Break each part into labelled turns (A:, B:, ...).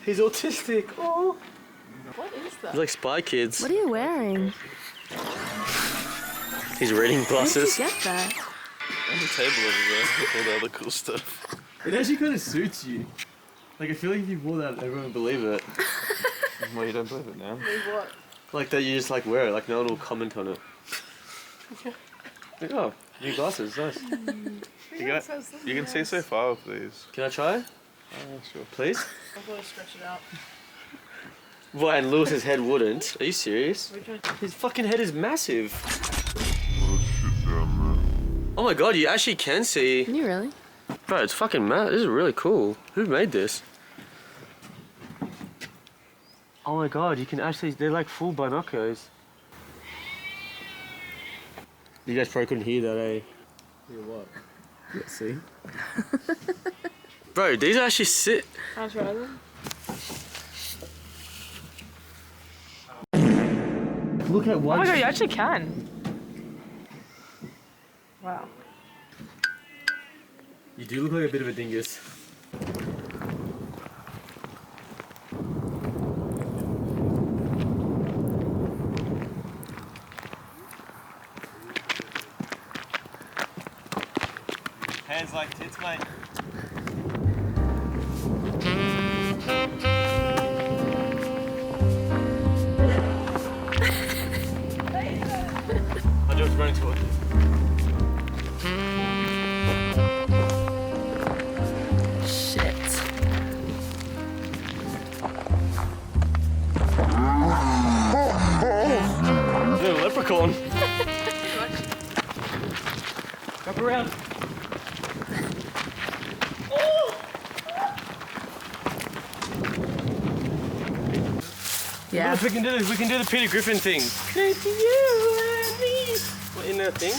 A: He's autistic. Oh.
B: What is that?
A: He's like Spy Kids.
C: What are you wearing?
A: He's reading glasses.
C: Where did you get that?
D: On the table over there with all the other cool stuff.
A: It actually kind of suits you. Like, I feel like if you wore that, everyone would believe it.
D: Well, you don't believe it now.
B: Believe what?
A: Like that you just like wear it, like no one will comment on it. Like, oh, new glasses, nice.
D: You can see so far with these.
A: Can I try?
D: Sure.
A: Please?
B: I've got to stretch it out.
A: Why, and Lewis's head wouldn't? Are you serious? His fucking head is massive. Oh my god, you actually can see.
C: Can you really?
A: Bro, it's fucking mad. This is really cool. Who made this? Oh my god, you can actually, they're like full binoculars. You guys probably couldn't hear that, eh?
D: Hear what?
A: Yeah, see? Bro, these actually sit.
B: I'll try them.
A: Look at one.
B: Oh my god, you actually can. Wow.
A: You do look like a bit of a dingus. Hands like tits, mate. I just running towards you.
C: Shit.
A: There's a leprechaun. Wrap around.
C: Yeah.
A: Look, we can do this. We can do the Peter Griffin thing. It's you and me. What, in that thing?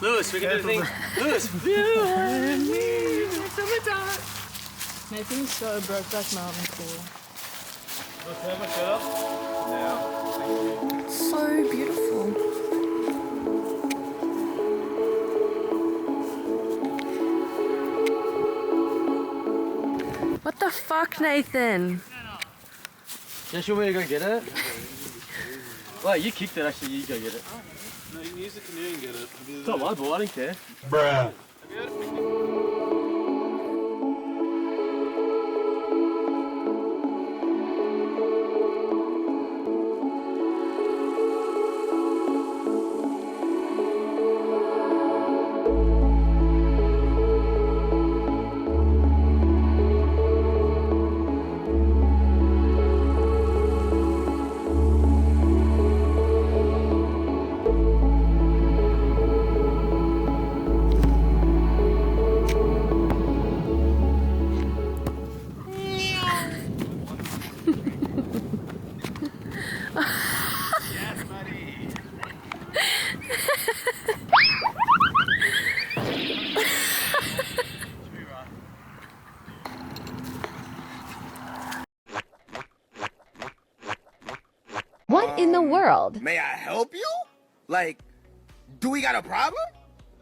A: Lewis, we can do the thing. Lewis. You and me.
B: Nathan's so broke back mountain cool.
A: Look, can I have my shirt off? Now.
C: So beautiful. What the fuck, Nathan?
A: You sure where you gonna get it? Wait, you kicked it actually, you go get it.
D: No, you can use the canoe and get it.
A: It's not my ball, I don't care.
D: Bruh. Yes, buddy.
C: What in the world?
E: May I help you? Like, do we got a problem?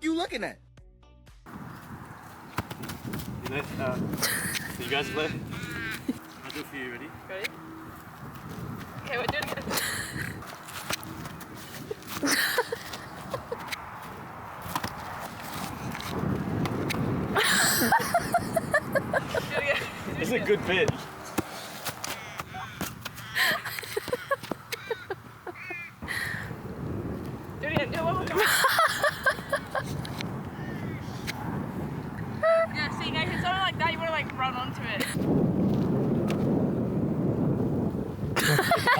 E: You looking at?
A: You know, you guys play? I'll do it for you, ready?
B: Ready? Okay, we're doing it.
A: It's a good bit.
B: Do it again. Do one more time. Yeah, see, Nathan, something like that, you want to like run onto it.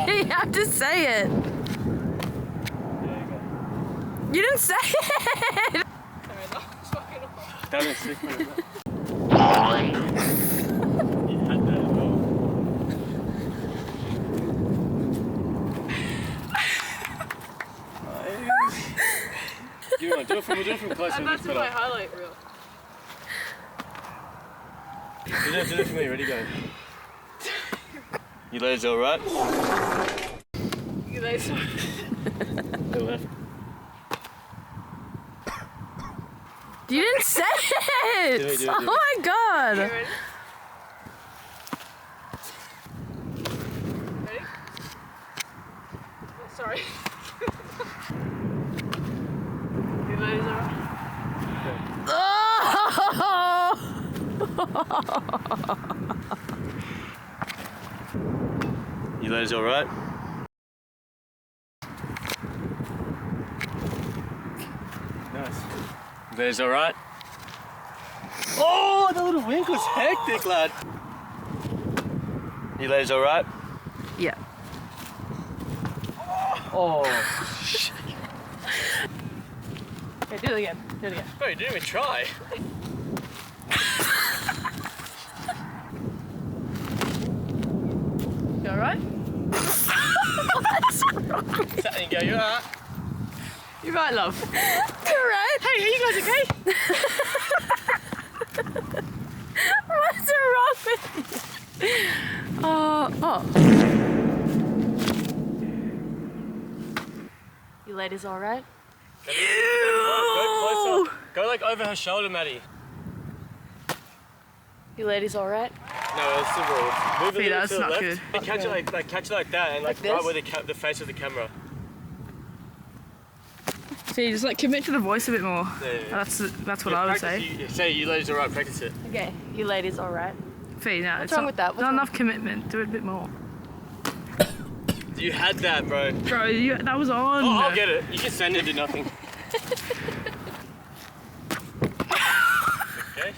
C: You have to say it. You didn't say it.
B: Sorry, that was fucking awful.
A: That was sick, man. You had that as well. Do it from close.
B: And that's my highlight reel.
A: Do it for me, ready, go. You ladies alright?
B: You guys are...
A: Go left.
C: You didn't say it!
A: Do it.
C: Oh my god!
B: You ready? Ready? Oh, sorry. You ladies alright?
C: Oh!
A: You ladies alright? Nice. You ladies alright? Oh, that little wink was hectic, lad. You ladies alright?
C: Yeah.
A: Oh.
B: Okay, do it again. Do it again.
A: Bro, you didn't even try.
B: You alright?
A: There you go, you alright?
B: You right, love?
C: You're right.
B: Hey, are you guys okay?
C: What's wrong with you? Oh. You ladies alright?
A: Go closer. Go like over her shoulder, Maddy.
C: You ladies alright?
A: No, it's too broad. Move a
C: See,
A: little
C: that's
A: to the
C: not
A: left.
C: good.
A: And catch it catch it like that, and like
B: Like
A: right
B: this?
A: where the face of the camera.
C: See, just like commit to the voice a bit more.
A: Yeah.
C: That's what I would say.
A: Say you ladies alright, practice it.
C: Okay, you ladies alright? Fee, no,
B: What's
C: it's
B: wrong
C: not,
B: with that? What's
C: not
B: wrong?
C: enough commitment. Do it a bit more.
A: You had that, bro.
C: Bro, that was on.
A: Oh, I'll get it. You can send it to nothing. Okay.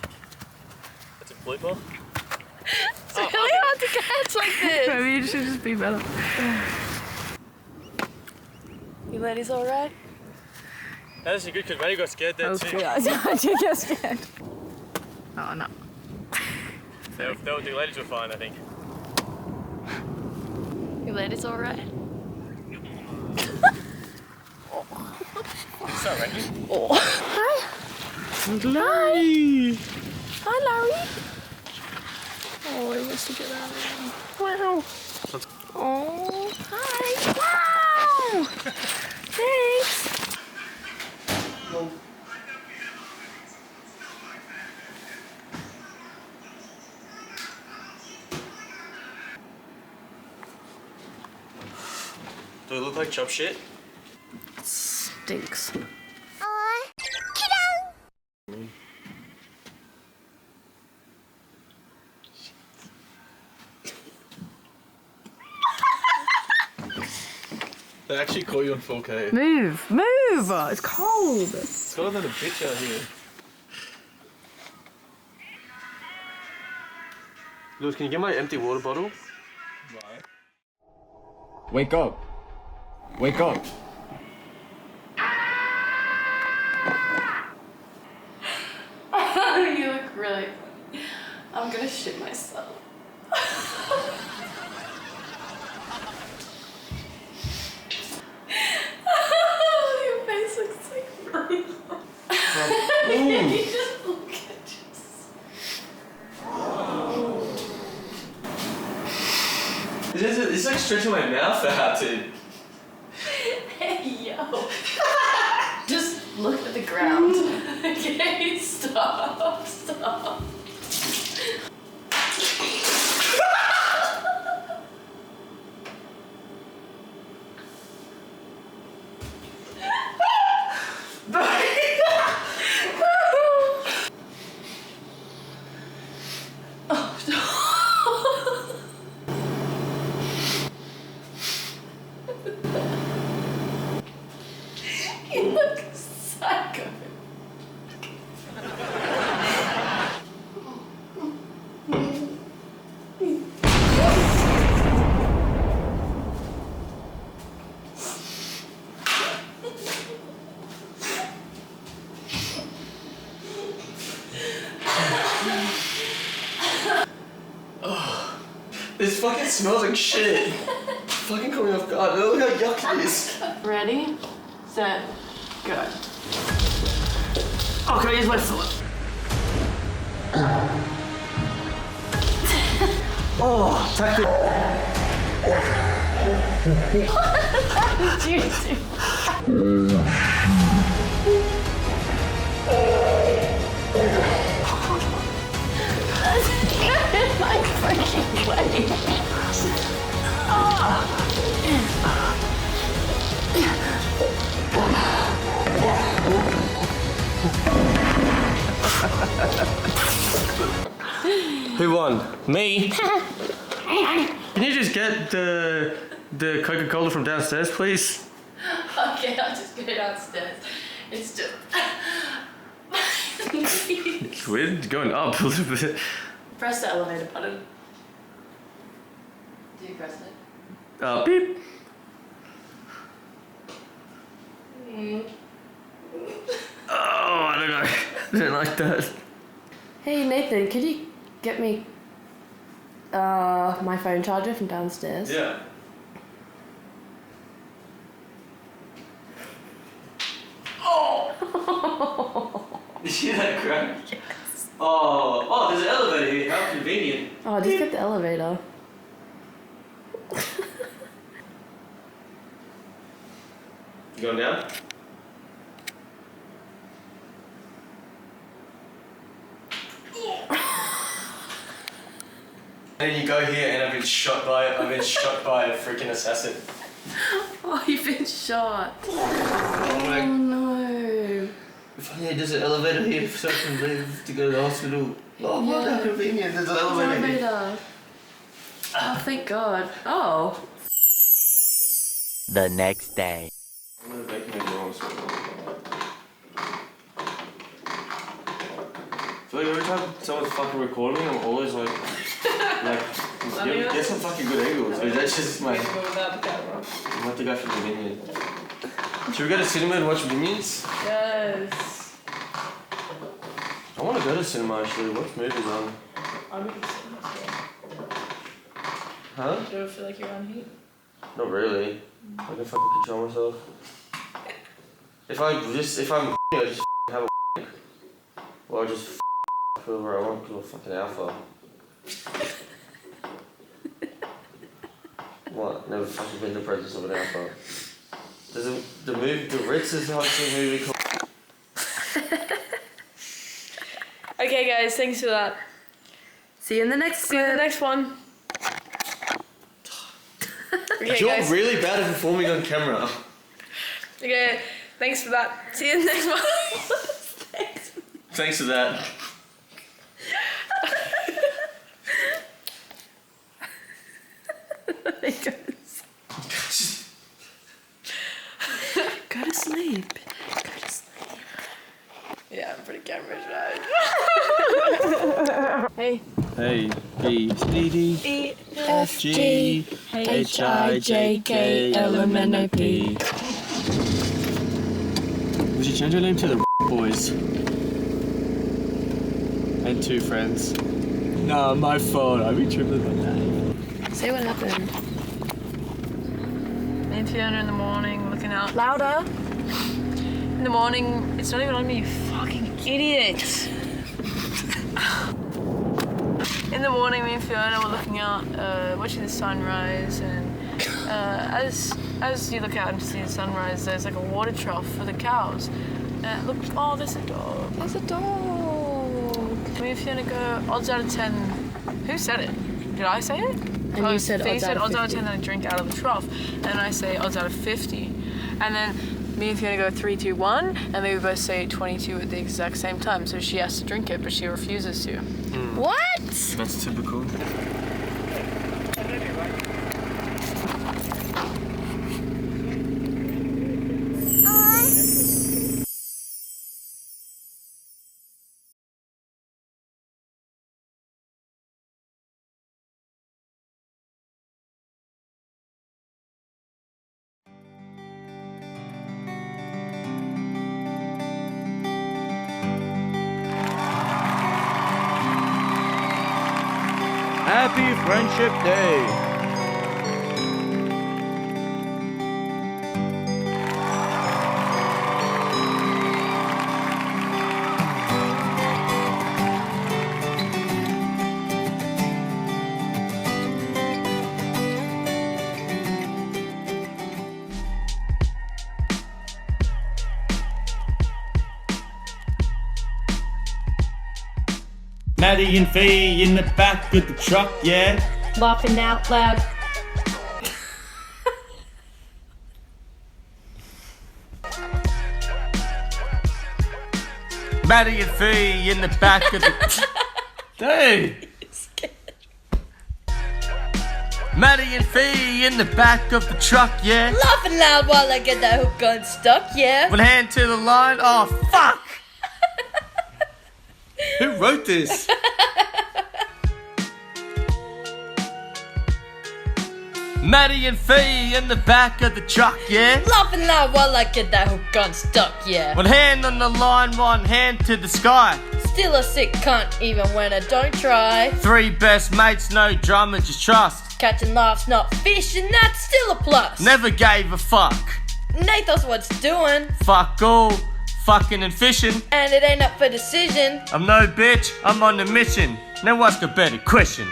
A: That's a blooper.
B: It's really hard to catch like this.
C: Maybe you should just be better.
B: You ladies alright?
A: That's actually good because Maddy got scared there too.
C: I did get scared. Oh, no.
A: The ladies were fine, I think.
B: You ladies alright?
A: Sorry, Reggie.
C: Hi. Larry. Hi, Larry. Oh, he wants to get out of there. Wow. Oh, hi. Wow. Thanks.
A: Do it look like chop shit?
C: Stinks.
D: They actually caught you on 4K.
C: Move. It's cold.
D: It's got another bitch out here.
A: Lewis, can you get my empty water bottle?
E: Wake up. Wake up.
B: You look really funny. I'm gonna shit myself. Your face looks like really You just look at
A: It's like stretching my mouth out, dude.
B: Hey, yo. Just look at the ground. Okay, stop. You look psycho.
A: This fucking smells like shit. Fucking caught me off guard. Look how yucky it is.
B: Ready, set, go.
C: Oh, can I use my foot?
A: Oh, tactic.
B: Juicy.
C: freaking way.
A: Who won? Me. Can you just get the Coca-Cola from downstairs, please?
B: Okay, I'll just go downstairs. It's just.
A: It's weird. It's going up a little bit.
B: Press the elevator button. Do you press it?
A: Beep. Oh, I don't know. I don't like that.
C: Hey Nathan, could you get me my phone charger from downstairs?
A: Yeah. You see that crack?
C: Yes.
A: Oh, there's an elevator here. How convenient.
C: Oh, just get the elevator.
A: You going down? And you go here, and I've been shot by a freaking assassin.
C: Oh, you've been shot.
A: Oh my.
C: Oh no.
A: Yeah, there's an elevator here so I can leave to go to the hospital. Oh,
C: Yeah.
A: how convenient. There's an elevator here.
C: Elevator. Oh, thank God. Oh.
E: The next day.
A: I'm gonna make me wrong, so I feel like every time someone's fucking recording me, I'm always like, get some fucking good angles. Like, that's just my.
B: Go without the camera.
A: I'm not the guy from Dominion. Should we go to cinema and watch Minions?
B: Yes.
A: I want to go to cinema actually. Watch movies on.
B: I'm interested.
A: Huh?
B: Do you feel like you're on heat?
A: Not really. I can fucking control myself. If I'm I just have a or I just whoever I want because I'm fucking alpha. What? Never fucking been in the presence of an alpha. There's the Ritz is hosting a movie called.
B: Okay, guys, thanks for that.
C: See you in the next
B: See you in the next one. Okay,
A: You're
B: guys.
A: really bad at performing on camera.
B: Okay, thanks for that. See you in the next one. Thanks.
A: Thanks for that.
C: Go to sleep. Go to sleep.
B: Yeah, I'm pretty camera shy. Hey.
D: Hey, B, C, D,
B: E,
D: F, G, H, I, J, K, L, M, N, O, P. Would you change your name to the Boys? And two friends. Nah, my fault. I'll be tripping on that.
C: Say what happened.
B: Me and Fiona in the morning looking out.
C: Louder.
B: In the morning, it's not even on me, you fucking idiot. In the morning, me and Fiona were looking out, watching the sunrise, and as you look out and see the sunrise, there's like a water trough for the cows. And it looked, oh, there's a dog.
C: There's a dog.
B: Me and Fiona go, odds out of 10. Who said it? Did I say it?
C: And you said
B: Fee
C: odds
B: said
C: out of
B: odds out of
C: 50.
B: 10 that I drink out of the trough. And I say odds out of 50. And then me and Fiona go 3, 2, 1, and then we both say 22 at the exact same time. So she has to drink it, but she refuses to.
C: What?
A: That's typical.
F: Happy Friendship Day! Maddy and Fee in the back of the truck, yeah.
C: Laughing out loud.
A: Maddy and Fee in the back of the... Dude! Maddy and Fee in the back of the truck, yeah.
C: Laughing loud while I get that hook unstuck, yeah.
A: One hand to the line, oh fuck! Who wrote this? Maddy and Fee in the back of the truck, yeah.
C: Laughing loud while I get that hook unstuck, yeah.
A: One hand on the line, one hand to the sky.
C: Still a sick cunt even when I don't try.
A: Three best mates, no drama, just trust.
C: Catching laughs, not fish, and that's still a plus.
A: Never gave a fuck.
C: Nathan's what's doing.
A: Fuck all, fucking and fishing.
C: And it ain't up for decision.
A: I'm no bitch, I'm on the mission. Now ask a better question.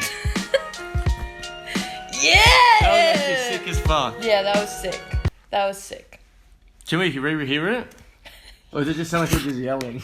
C: Yeah!
A: That was actually sick as fuck.
C: Yeah, that was sick. That was sick.
A: Can we re-hear it?
D: Or does it just sound like we're just yelling?